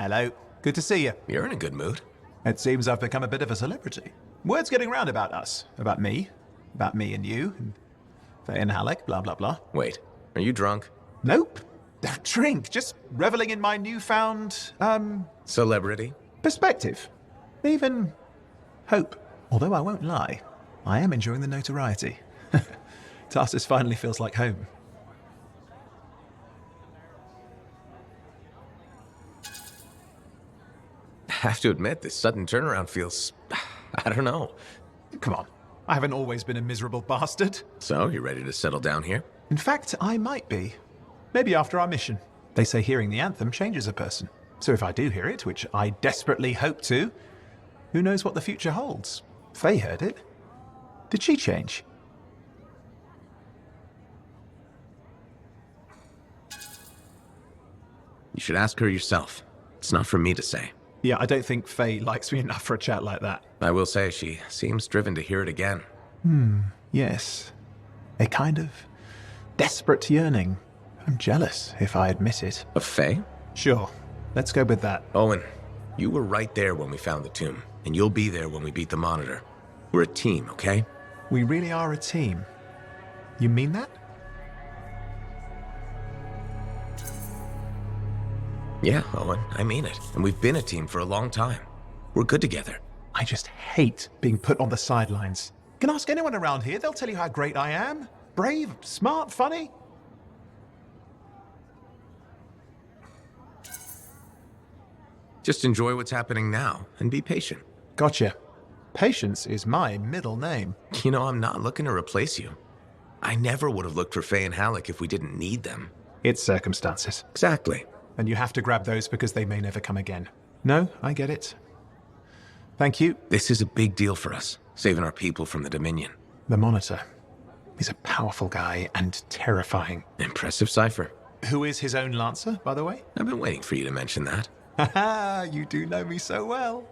Hello. Good to see you. You're in a good mood. It seems I've become a bit of a celebrity. Word's getting round about us. About me and you, and Faye and Halleck, blah, blah, blah. Wait, are you drunk? Nope. Don't drink. Just reveling in my newfound, Celebrity? perspective. Even hope. Although I won't lie, I am enjoying the notoriety. Tarsus finally feels like home. I have to admit, this sudden turnaround feels... I don't know. Come on. I haven't always been a miserable bastard. So, you ready to settle down here? In fact, I might be. Maybe after our mission. They say hearing the anthem changes a person. So if I do hear it, which I desperately hope to, who knows what the future holds? Faye heard it. Did she change? You should ask her yourself. It's not for me to say. Yeah, I don't think Faye likes me enough for a chat like that. I will say she seems driven to hear it again. Yes. A kind of desperate yearning. I'm jealous, if I admit it. Of Faye? Sure. Let's go with that. Owen, you were right there when we found the tomb, and you'll be there when we beat the Monitor. We're a team, okay? We really are a team. You mean that? Yeah, Owen, I mean it. And we've been a team for a long time. We're good together. I just hate being put on the sidelines. You can ask anyone around here, they'll tell you how great I am. Brave, smart, funny. Just enjoy what's happening now, and be patient. Gotcha. Patience is my middle name. You know, I'm not looking to replace you. I never would have looked for Faye and Halleck if we didn't need them. It's circumstances. Exactly. And you have to grab those because they may never come again. No, I get it. Thank you. This is a big deal for us, saving our people from the Dominion. The Monitor. He's a powerful guy and terrifying. Impressive cipher. Who is his own Lancer, by the way? I've been waiting for you to mention that. Haha, you do know me so well.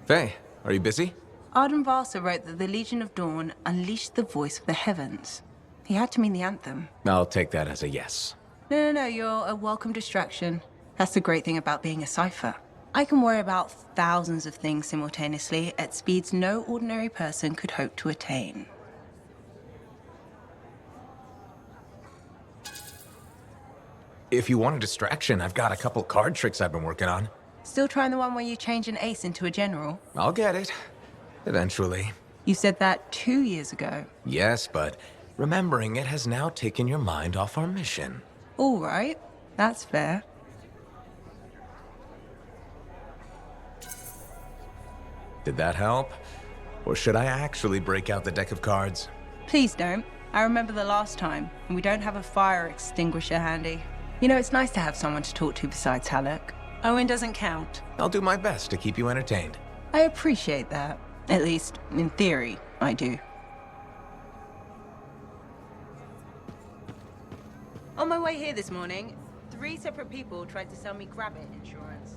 Faye, are you busy? Arden Varsa wrote that the Legion of Dawn unleashed the voice of the heavens. He had to mean the anthem. I'll take that as a yes. No, you're a welcome distraction. That's the great thing about being a cipher. I can worry about thousands of things simultaneously at speeds no ordinary person could hope to attain. If you want a distraction, I've got a couple card tricks I've been working on. Still trying the one where you change an ace into a general? I'll get it. Eventually. You said that 2 years ago. Yes, but remembering it has now taken your mind off our mission. All right, that's fair. Did that help? Or should I actually break out the deck of cards? Please don't. I remember the last time, and we don't have a fire extinguisher handy. You know, it's nice to have someone to talk to besides Halleck. Owen doesn't count. I'll do my best to keep you entertained. I appreciate that. At least, in theory, I do. On my way here this morning, 3 separate people tried to sell me grab-it insurance.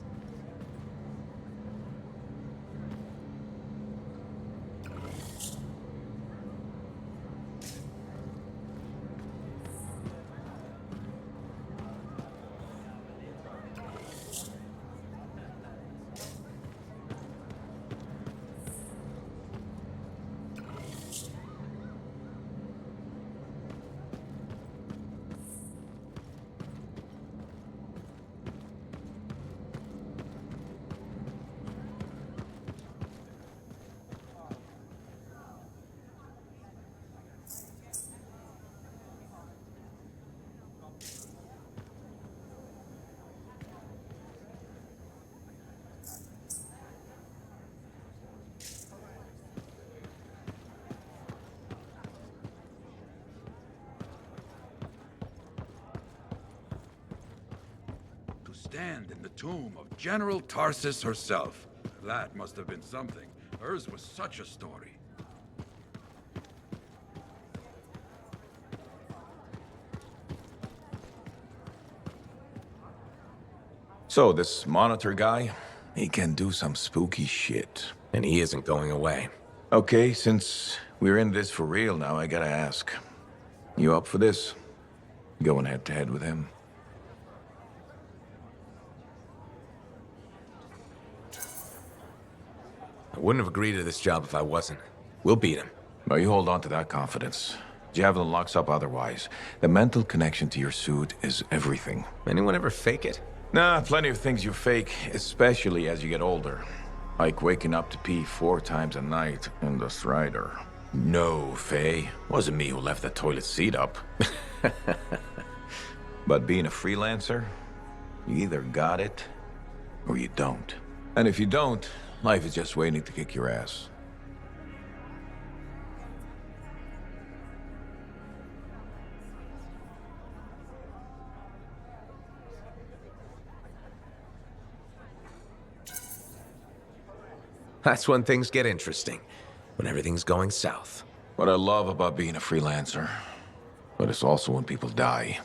Stand in the tomb of General Tarsus herself. That must have been something. Hers was such a story. So, this Monitor guy, he can do some spooky shit. And he isn't going away. Okay, since we're in this for real now, I gotta ask. You up for this? Going head-to-head with him? I wouldn't have agreed to this job if I wasn't. We'll beat him. Well, you hold on to that confidence. Javelin locks up otherwise. The mental connection to your suit is everything. Anyone ever fake it? Nah, plenty of things you fake, especially as you get older. Like waking up to pee 4 times a night in the Strider. No, Faye. Wasn't me who left the toilet seat up. But being a freelancer, you either got it, or you don't. And if you don't, life is just waiting to kick your ass. That's when things get interesting. When everything's going south. What I love about being a freelancer, but it's also when people die.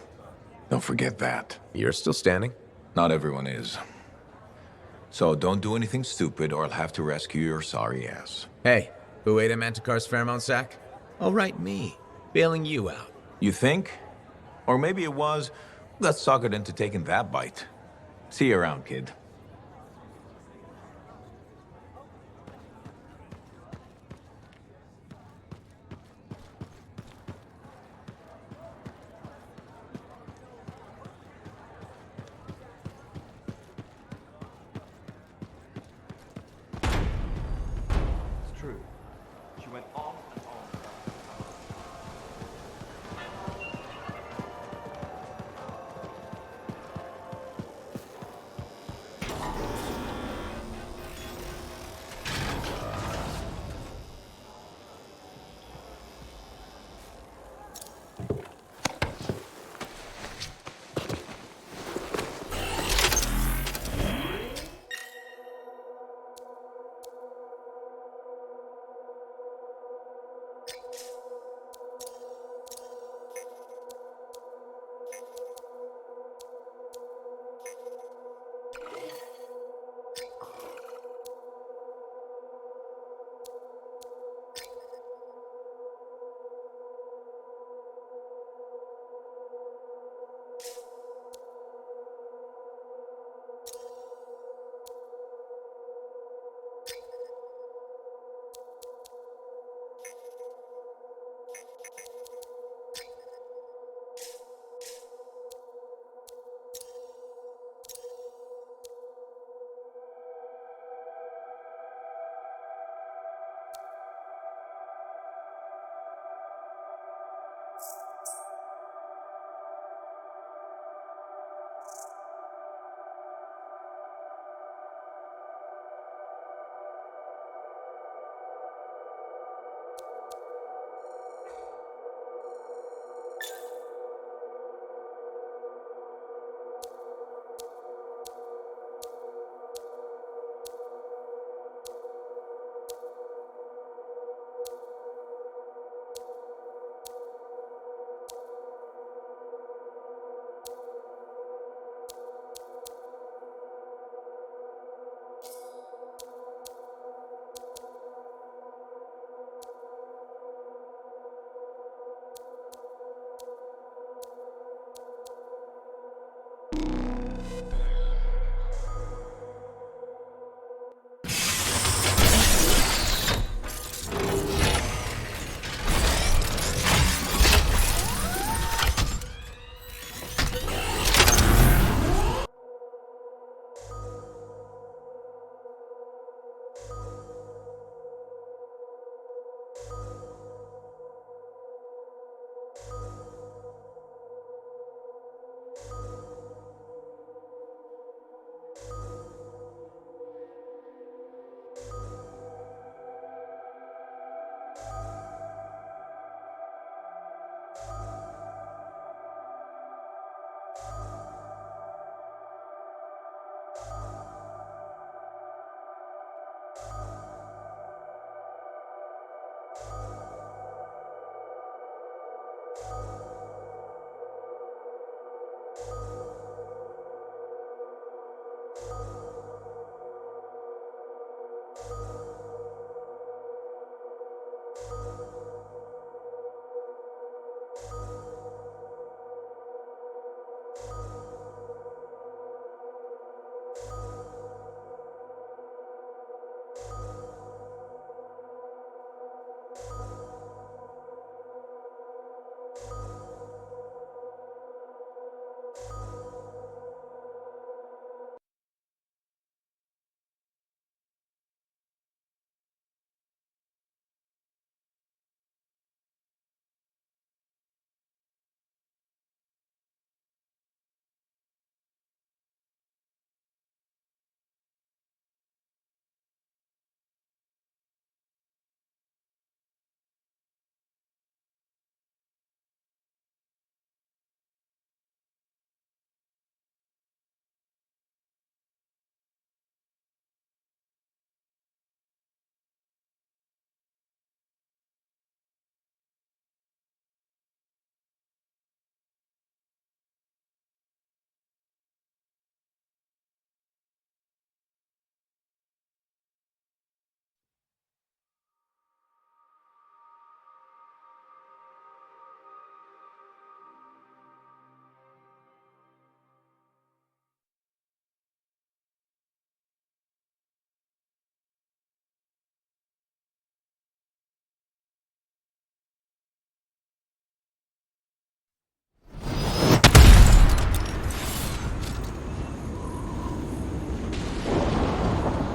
Don't forget that. You're still standing? Not everyone is. So don't do anything stupid or I'll have to rescue your sorry ass. Hey, who ate a Manticar's Fairmount sack? Oh, right, me. Bailing you out. You think? Or maybe it was, got suckered into taking that bite. See you around, kid. True. She went on and on about the power.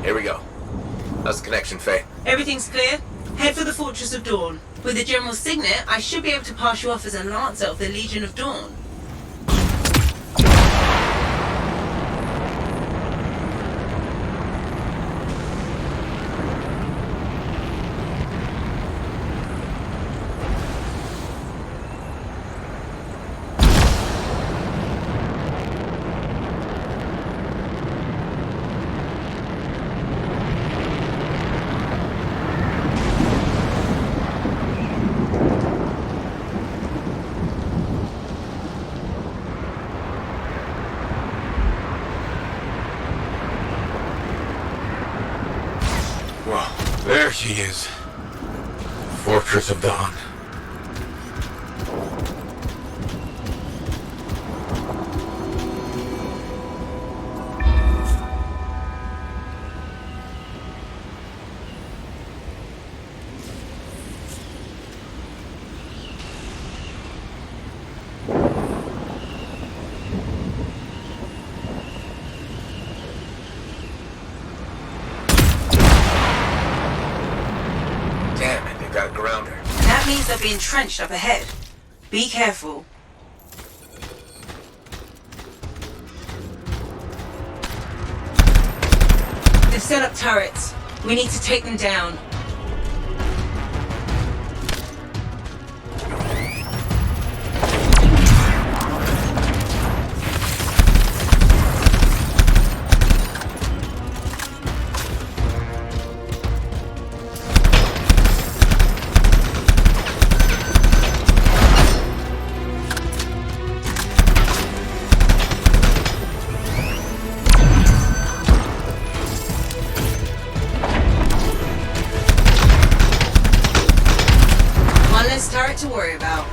Here we go. How's the connection, Faye? Everything's clear. Head for the Fortress of Dawn. With the General's signet, I should be able to pass you off as a Lancer of the Legion of Dawn. There she is. Fortress of Dawn. That means they'll be entrenched up ahead. Be careful. They've set up turrets. We need to take them down. Turret to worry about.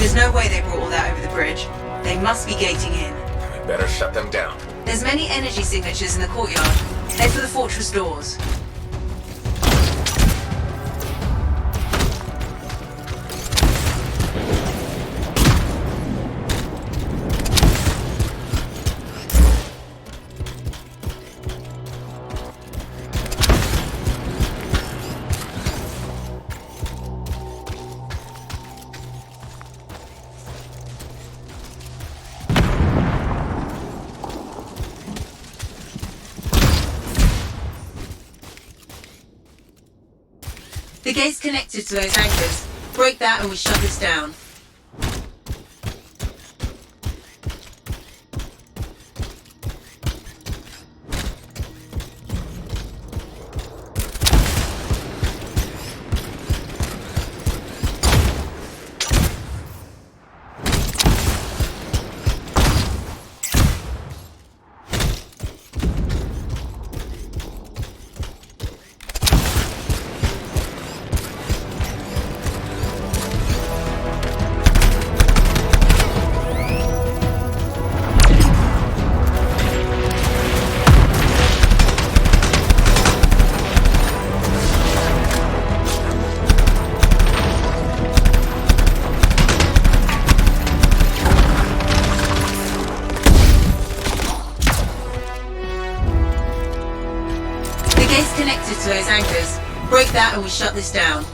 There's no way they brought all that over the bridge. They must be gating in. We better shut them down. There's many energy signatures in the courtyard. Head for the fortress doors. The gate's connected to those anchors. Break that and we shut this down. Connected to those anchors. Break that and we shut this down.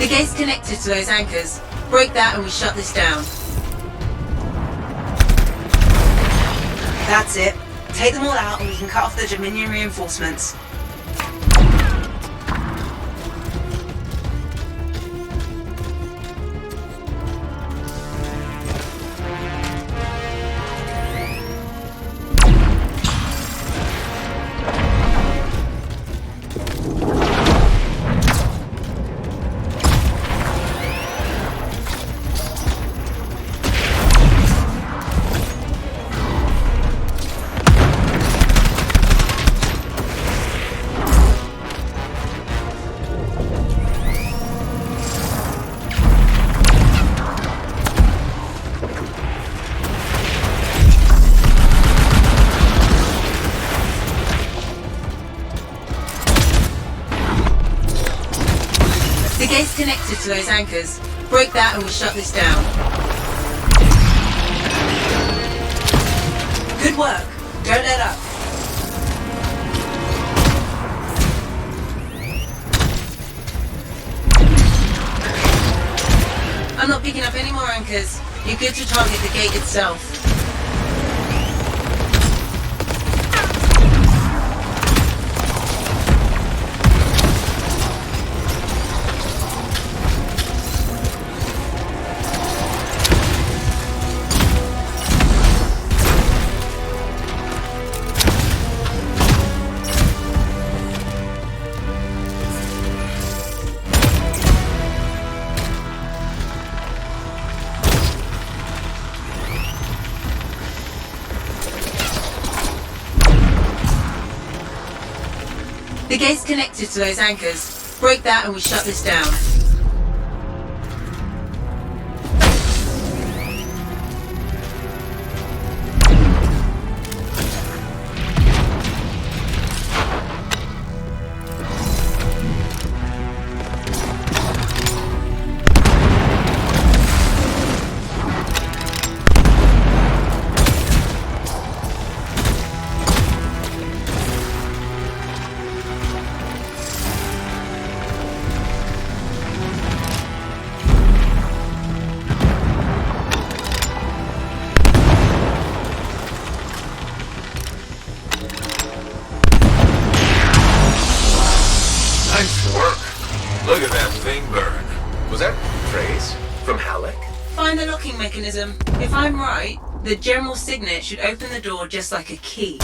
The gate's connected to those anchors. Break that and we shut this down. That's it. Take them all out and we can cut off the Dominion reinforcements. The gate's connected to those anchors. Break that and we shut this down. Good work. Don't let up. I'm not picking up any more anchors. You're good to target the gate itself. The gate's connected to those anchors. Break that and we shut this down. Nice work. Look at that thing burn. Was that praise from Halleck? Find the locking mechanism. If I'm right, the general signet should open the door just like a key.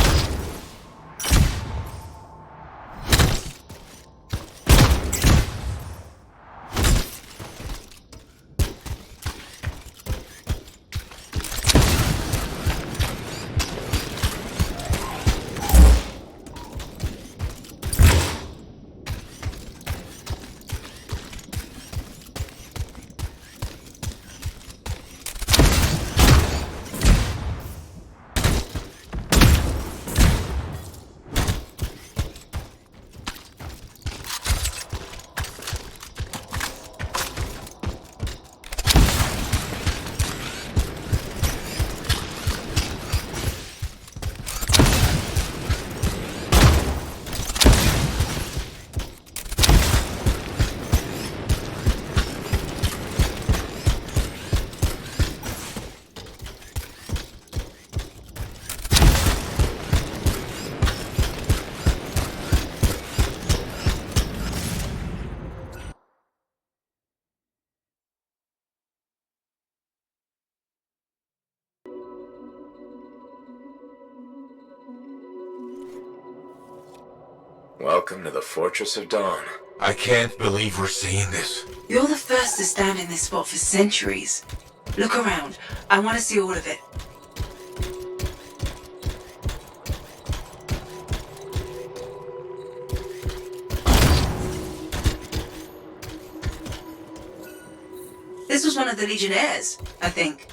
Welcome to the Fortress of Dawn. I can't believe we're seeing this. You're the first to stand in this spot for centuries. Look around. I want to see all of it. This was one of the Legionnaires, I think.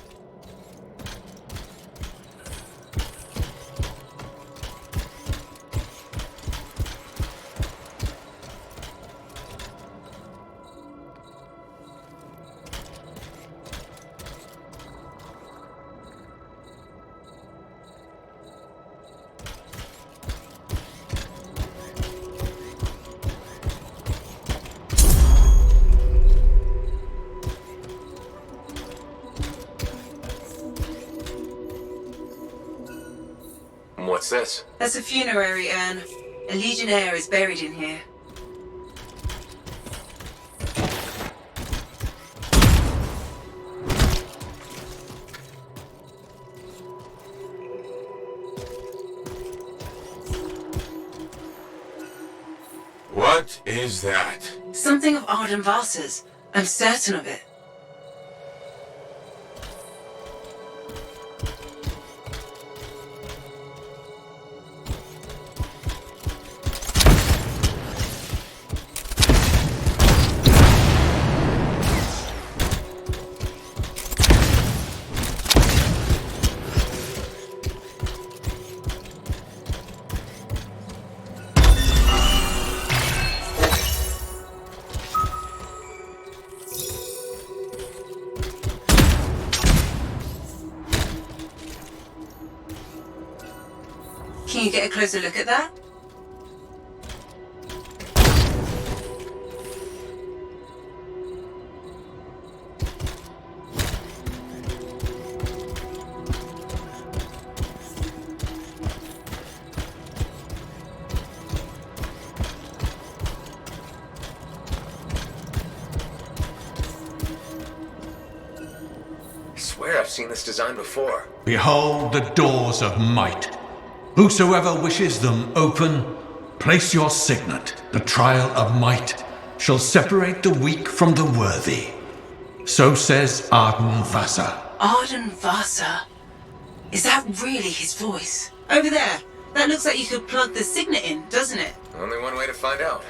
What's this? That's a funerary urn. A legionnaire is buried in here. What is that? Something of Arden Vasa's. I'm certain of it. Can you get a closer look at that? I swear I've seen this design before. Behold the doors of might. Whosoever wishes them open, place your signet. The trial of might shall separate the weak from the worthy. So says Arden Vasa. Arden Vasa? Is that really his voice? Over there. That looks like you could plug the signet in, doesn't it? Only one way to find out.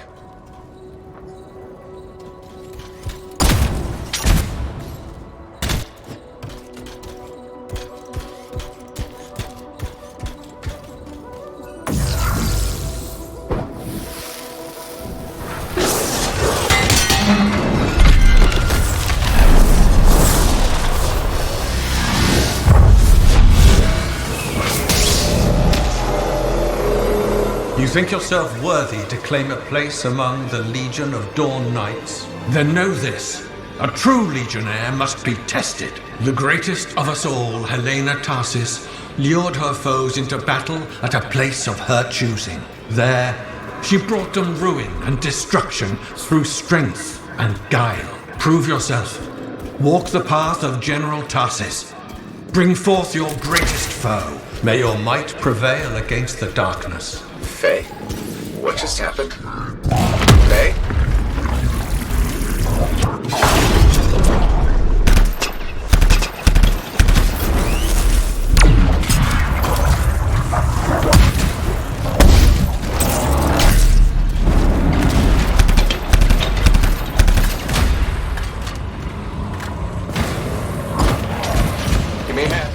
You think yourself worthy to claim a place among the Legion of Dawn Knights? Then know this. A true legionnaire must be tested. The greatest of us all, Helena Tarsis, lured her foes into battle at a place of her choosing. There, she brought them ruin and destruction through strength and guile. Prove yourself. Walk the path of General Tarsis. Bring forth your greatest foe. May your might prevail against the darkness. Faye? What just happened? Faye? Give me a hand.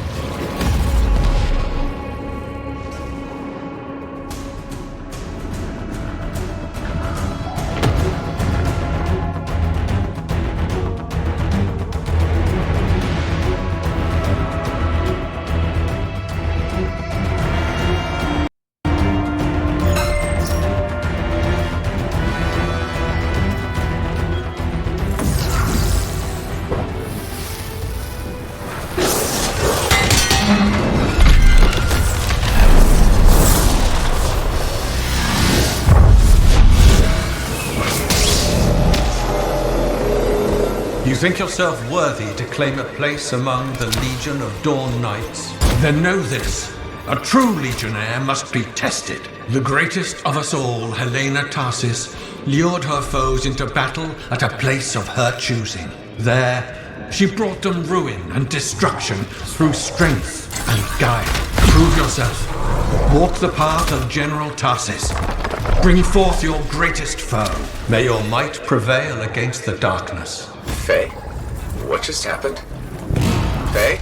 You think yourself worthy to claim a place among the Legion of Dawn Knights? Then know this. A true legionnaire must be tested. The greatest of us all, Helena Tarsis, lured her foes into battle at a place of her choosing. There, she brought them ruin and destruction through strength and guile. Prove yourself. Walk the path of General Tarsis. Bring forth your greatest foe. May your might prevail against the darkness. Faye? What just happened? Faye?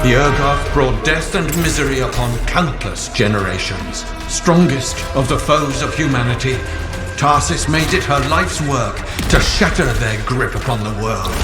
The Urgoth brought death and misery upon countless generations. Strongest of the foes of humanity, Tarsis made it her life's work to shatter their grip upon the world.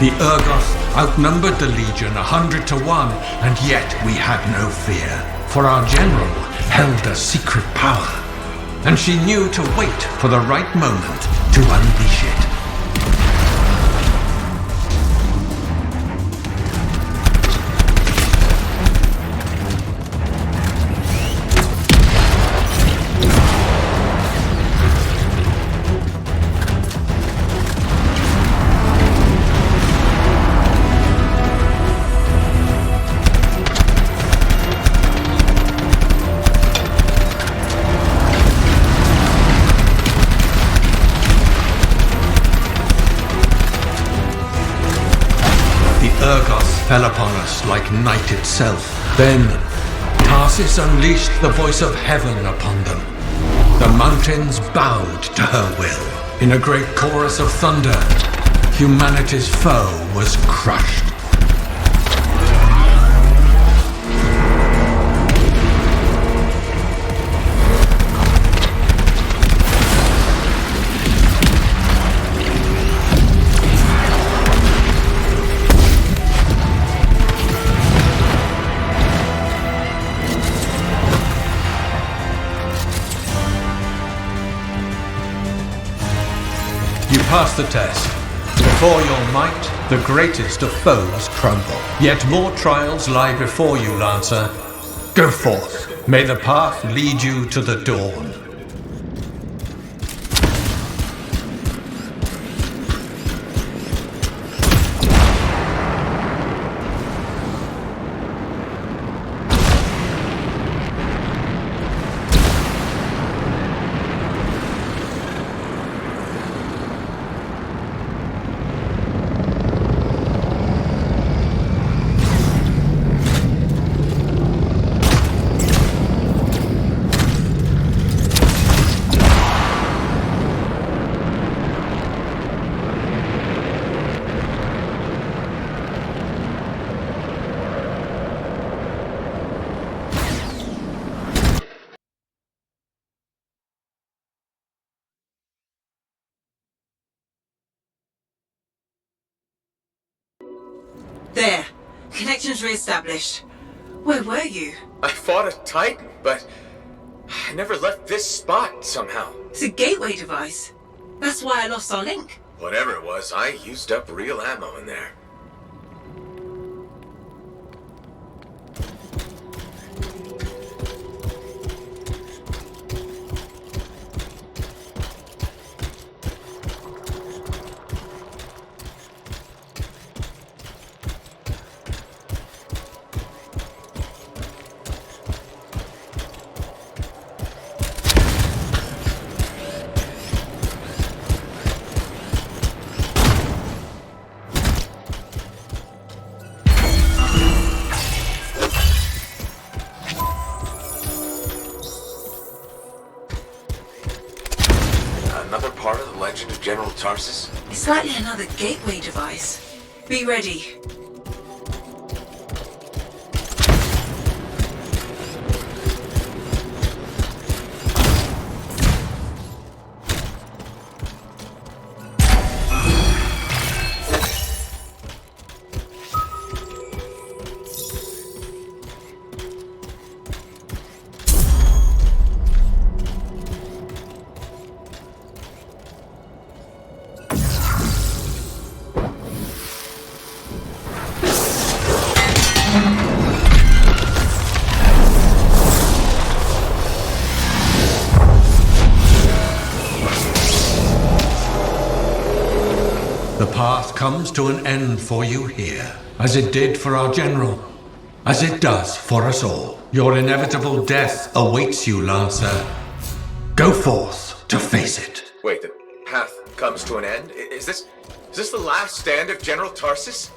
The Urgoth outnumbered the Legion 100 to 1, and yet we had no fear, for our general held a secret power, and she knew to wait for the right moment to unleash it. Urgoth fell upon us like night itself. Then, Tarsis unleashed the voice of heaven upon them. The mountains bowed to her will. In a great chorus of thunder, humanity's foe was crushed. You passed the test. Before your might, the greatest of foes crumble. Yet more trials lie before you, Lancer. Go forth. May the path lead you to the dawn. There. Connections re-established. Where were you? I fought a Titan, but I never left this spot somehow. It's a gateway device. That's why I lost our link. Whatever it was, I used up real ammo in there. Another part of the legend of General Tarsus? It's likely another gateway device. Be ready. The path comes to an end for you here, as it did for our general, as it does for us all. Your inevitable death awaits you, Lancer. Go forth to face it. Wait, the path comes to an end? Is this the last stand of General Tarsus?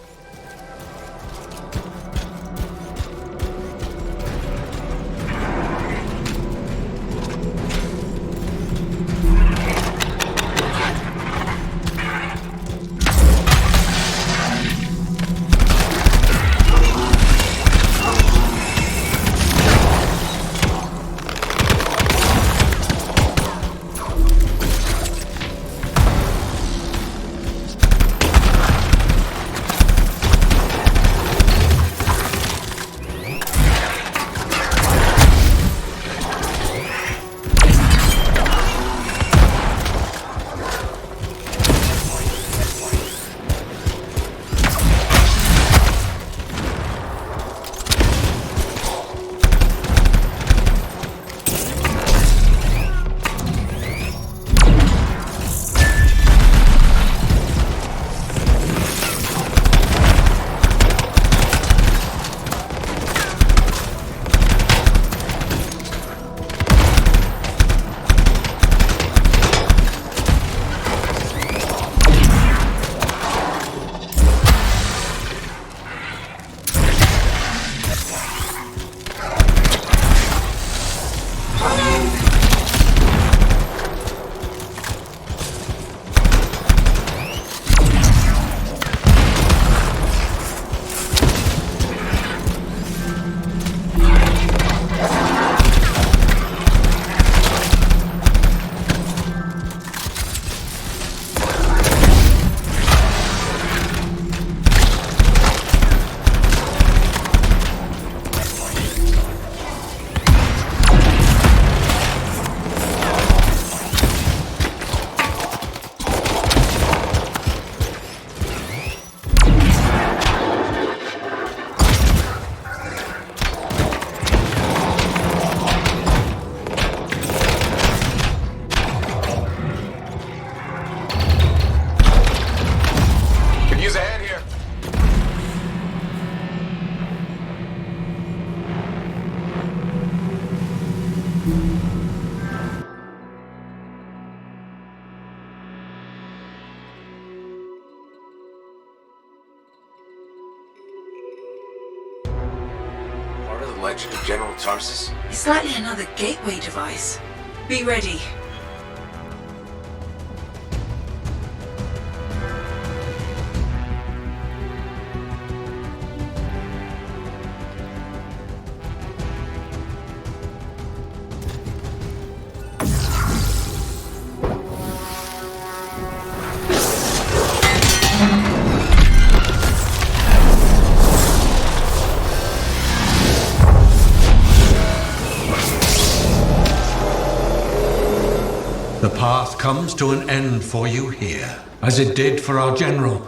Legend of General Tarsus? It's likely another gateway device. Be ready. The path comes to an end for you here, as it did for our general,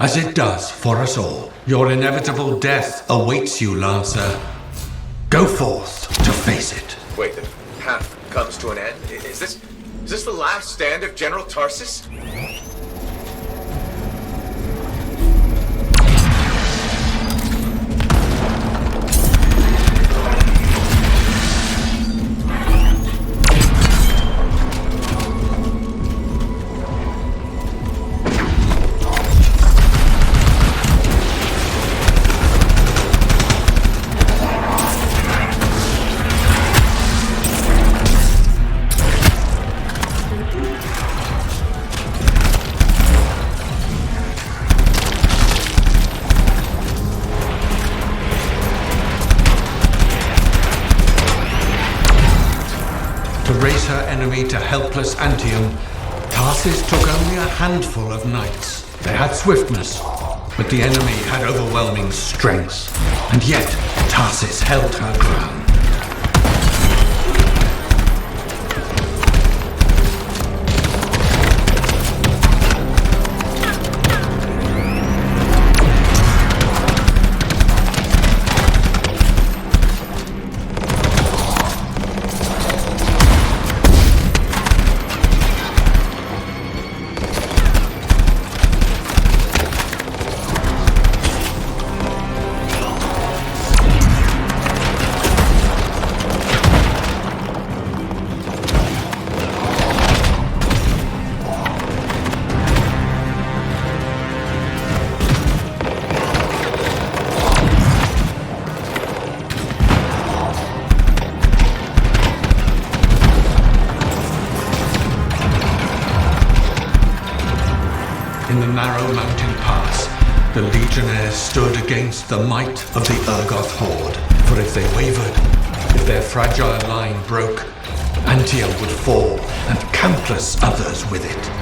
as it does for us all. Your inevitable death awaits you, Lancer. Go forth to face it. Wait, the path comes to an end? Is this the last stand of General Tarsus? To helpless Anthem, Tarsus took only a handful of knights. They had swiftness, but the enemy had overwhelming strength, and yet Tarsus held her ground. In the narrow mountain pass, the legionnaires stood against the might of the Urgoth horde. For if they wavered, if their fragile line broke, Anthem would fall, and countless others with it.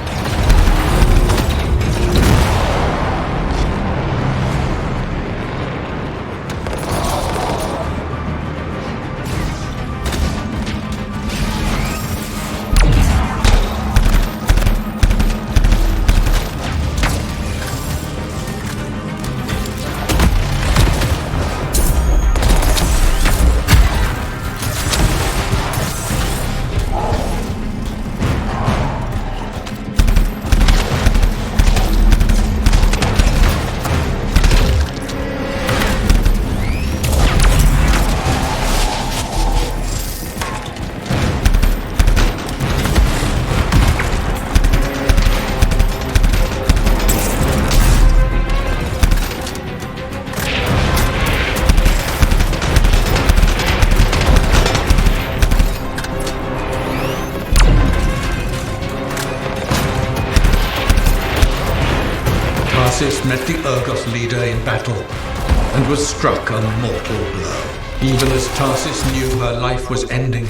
Tarsus met the Urgoth leader in battle and was struck a mortal blow. Even as Tarsus knew her life was ending,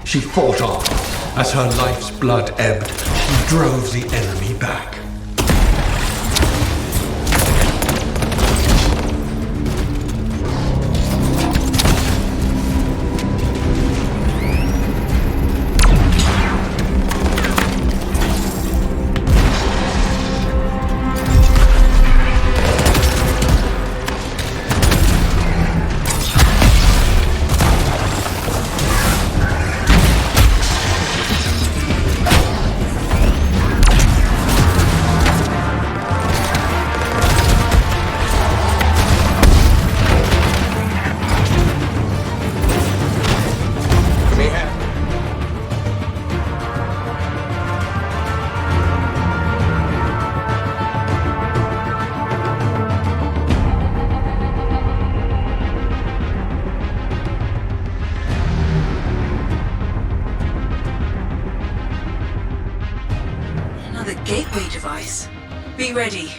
she fought on. As her life's blood ebbed, she drove the enemy back. Gateway device. Be ready.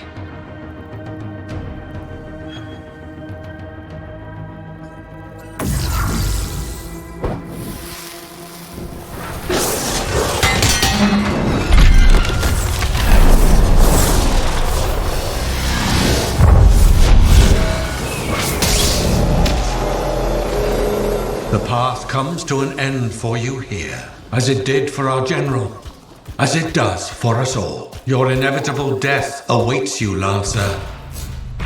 The path comes to an end for you here, as it did for our general. as it does for us all. Your inevitable death awaits you, Lancer.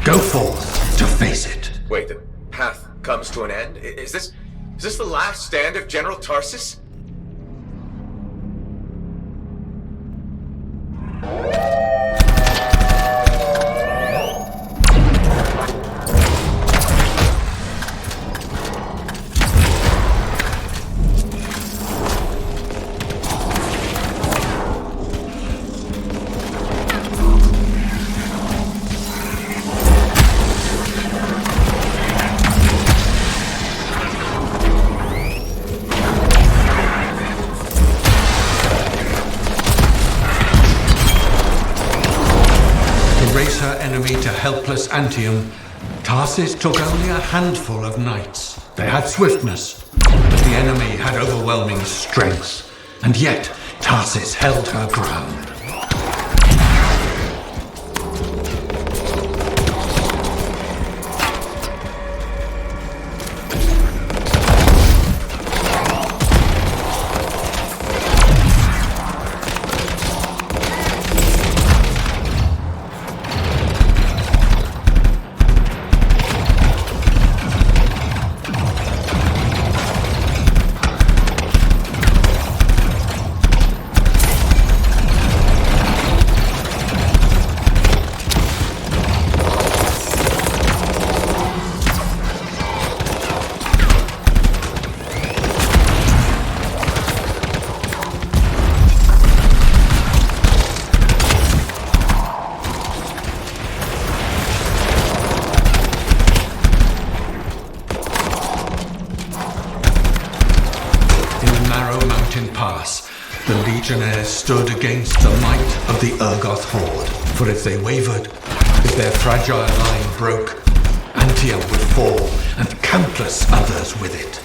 Go forth to face it. Wait, the path comes to an end? Is this the last stand of General Tarsus? To helpless Anthem, Tarsus took only a handful of knights. They had swiftness, but the enemy had overwhelming strength, and yet Tarsus held her ground. The Legionnaires stood against the might of the Urgoth horde. For if they wavered, if their fragile line broke, Anthem would fall, and countless others with it.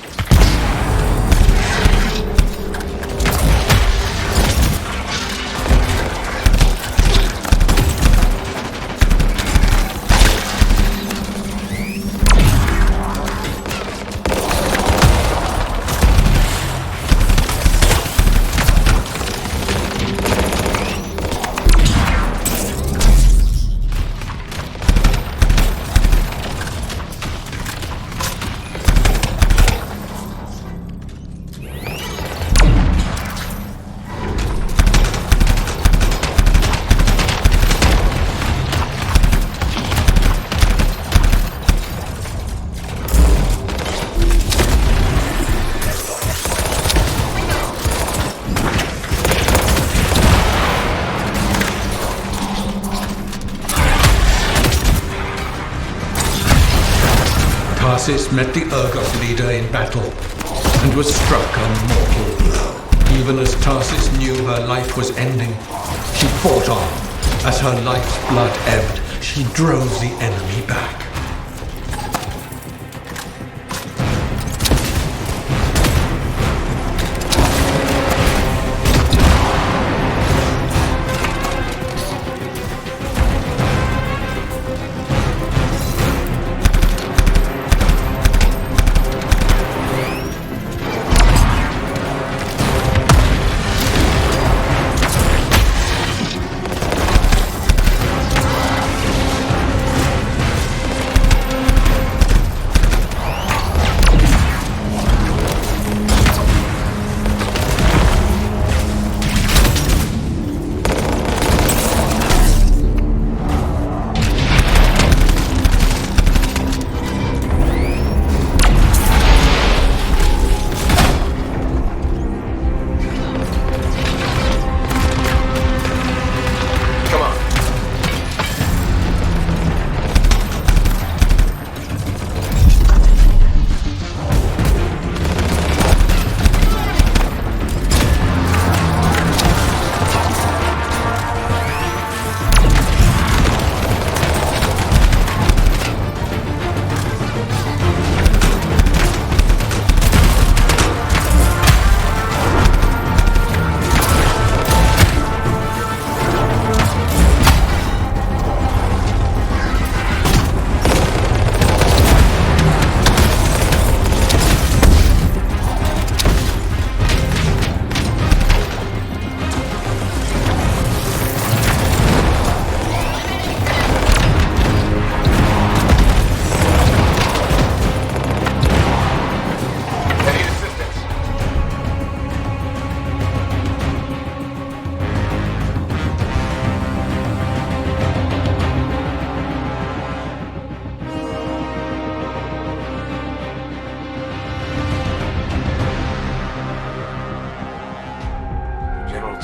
Tarsus met the Urgoth leader in battle, and was struck a mortal blow. Even as Tarsus knew her life was ending, she fought on. As her life's blood ebbed, she drove the enemy back.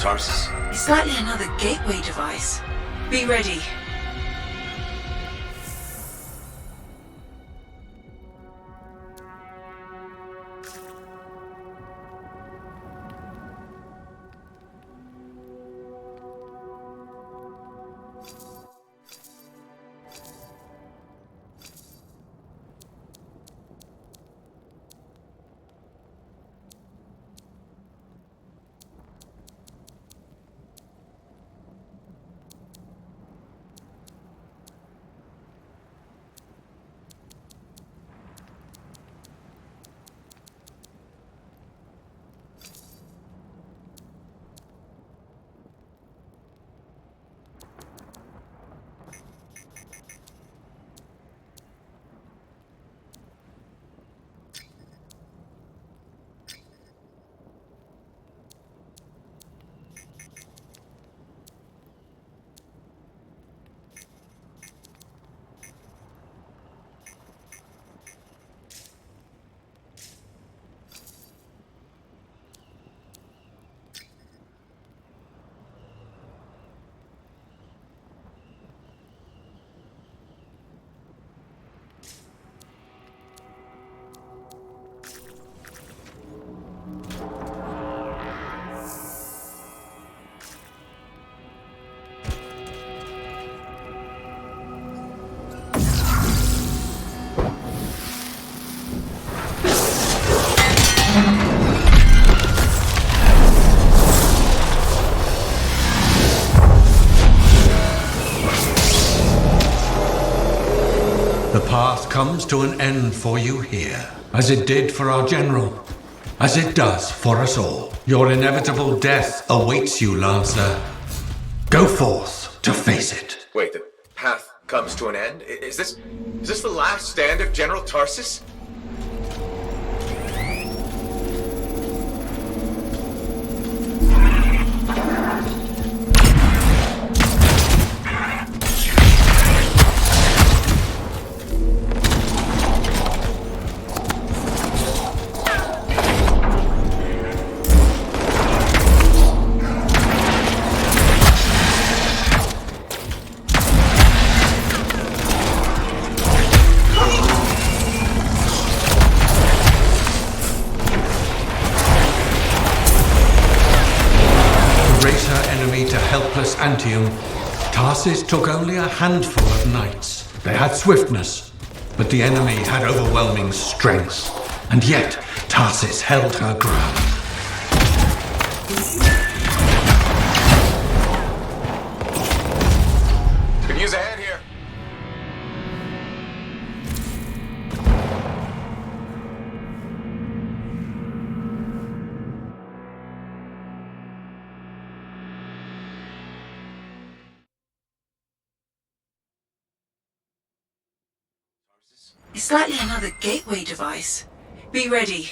Tarsus? It's likely another gateway device. Be ready. The path comes to an end for you here, as it did for our general, as it does for us all. Your inevitable death awaits you, Lancer. Go forth to face it. Wait, the path comes to an end? Is this the last stand of General Tarsus? Helpless Anthem, Tarsus took only a handful of knights. They had swiftness, but the enemy had overwhelming strength, and yet Tarsus held her ground. Could use a hand here. It's likely another gateway device. Be ready.